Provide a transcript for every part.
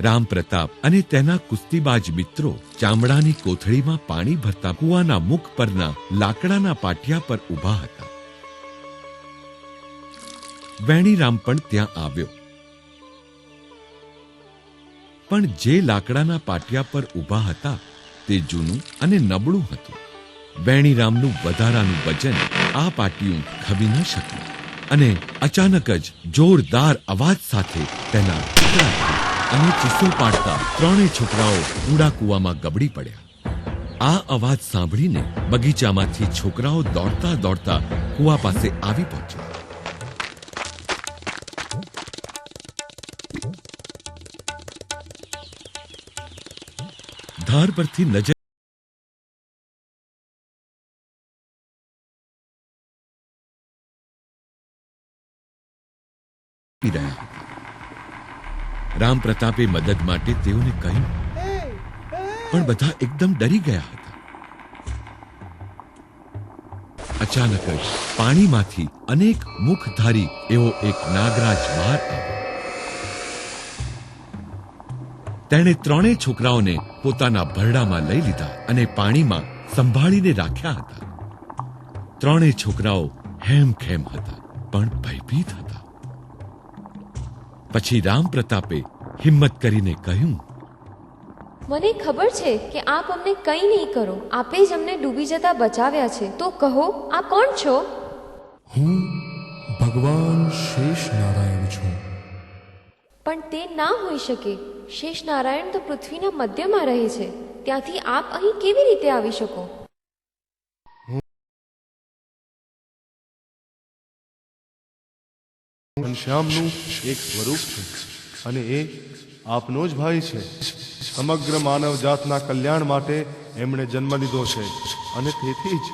રામ પ્રતાપ અને તેના કુસ્તીબાજ મિત્રો ચામડાની કોથળીમાં પાણી ભરતા કૂવાના મુખ પરના લાકડાના પાટિયા પર ઊભા હતા. વેણીરામ પણ ત્યાં આવ્યો, પણ જે લાકડાના પાટિયા પર ઊભા હતા તે જૂનું અને નબળું હતું. વેણીરામનું વધારાનું વજન આ પાટિયું ખમી ન શક્યું અને અચાનક જ જોરદાર અવાજ સાથે તેના ટુકડા થયા અને ચીસો પાડતા ત્રણેય છોકરાઓ ઊંડા કૂવામાં ગબડી પડ્યા. આ અવાજ સાંભળીને બગીચામાંથી છોકરાઓ દોડતા દોડતા કૂવા પાસે આવી પહોંચ્યા. ધાર પરથી નજર રામ પ્રતાપે મદદ માટે તેઓને કહ્યું, પણ બધા એકદમ ડરી ગયા હતા. અચાનક જ પાણીમાંથી અનેક મુખધારી એવો એક નાગરાજ બહાર આવ્યો. તેણે ત્રણેય છોકરાઓને પોતાના ભરડામાં લઈ લીધા અને પાણીમાં સંભાળીને રાખ્યા હતા. ત્રણેય છોકરાઓ હેમખેમ હતા, પણ ભયભીત હતા. પછી રામ પ્રતાપે હિંમત કરીને કહ્યું, મને ખબર છે કે આપ અમને કંઈ નહીં કરો. આપે જ અમને ડૂબી જતા બચાવ્યા છે, તો કહો આપ કોણ છો? હું ભગવાન શેષ નારાયણ છું. પણ તે ના હોઈ શકે. શેષ નારાયણ તો પૃથ્વીના મધ્યમાં રહે છે. ત્યાંથી આપ અહીં કેવી રીતે આવી શકો? ઘનશ્યામનું એક સ્વરૂપ છે અને એ આપનો જ ભાઈ છે. સમગ્ર માનવ જાતના કલ્યાણ માટે એમણે જન્મ લીધો છે અને તેથી જ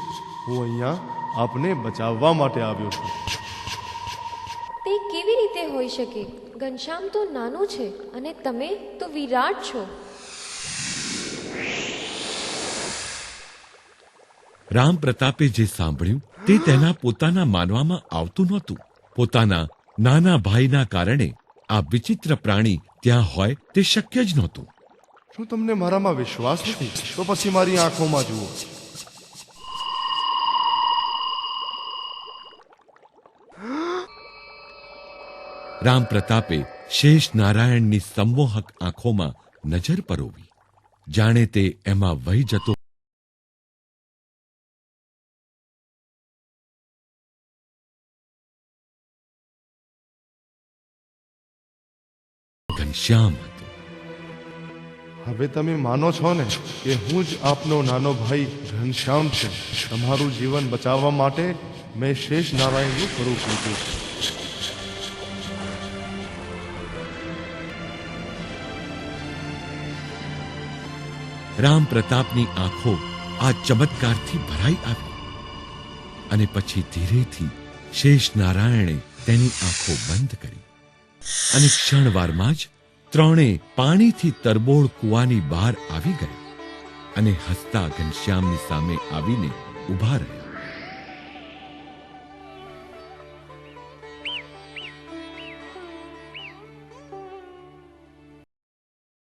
હું અહીંયા આપને બચાવવા માટે આવ્યો છું. તે કેવી રીતે હોઈ શકે? ઘનશ્યામ તો નાનું છે અને તમે તો વિરાટ છો. રામ પ્રતાપે જે સાંભળ્યું તે તેના પોતાના માનવામાં આવતું નહોતું. પોતાના નાના ભાઈના કારણે આ વિચિત્ર પ્રાણી ત્યાં હોય તે શક્ય જ નહોતું. શું તમને મારામાં વિશ્વાસ નથી? તો પછી મારી આંખોમાં જુઓ. રામ પ્રતાપે શેષ નારાયણની સંમોહક આંખોમાં નજર પરોવી. જાણે તે એમાં વહી જતો ઘનશ્યામ હતો. હવે તમે માનો છો ને કે હું જ આપનો નાનો ભાઈ ઘનશ્યામ છું. તમારું જીવન બચાવવા માટે મેં શેષ નારાયણનું સ્વરૂપ લીધું. રામ પ્રતાપની આંખો આ ચમત્કારથી ભરાઈ આવી અને પછી ધીરેથી શેષ નારાયણે તેની આંખો બંધ કરી અને ક્ષણવારમાં જ ત્રણેય પાણીથી તરબોળ કૂવાની બહાર આવી ગયા અને હસતા ઘનશ્યામની સામે આવીને ઊભા રહ્યા.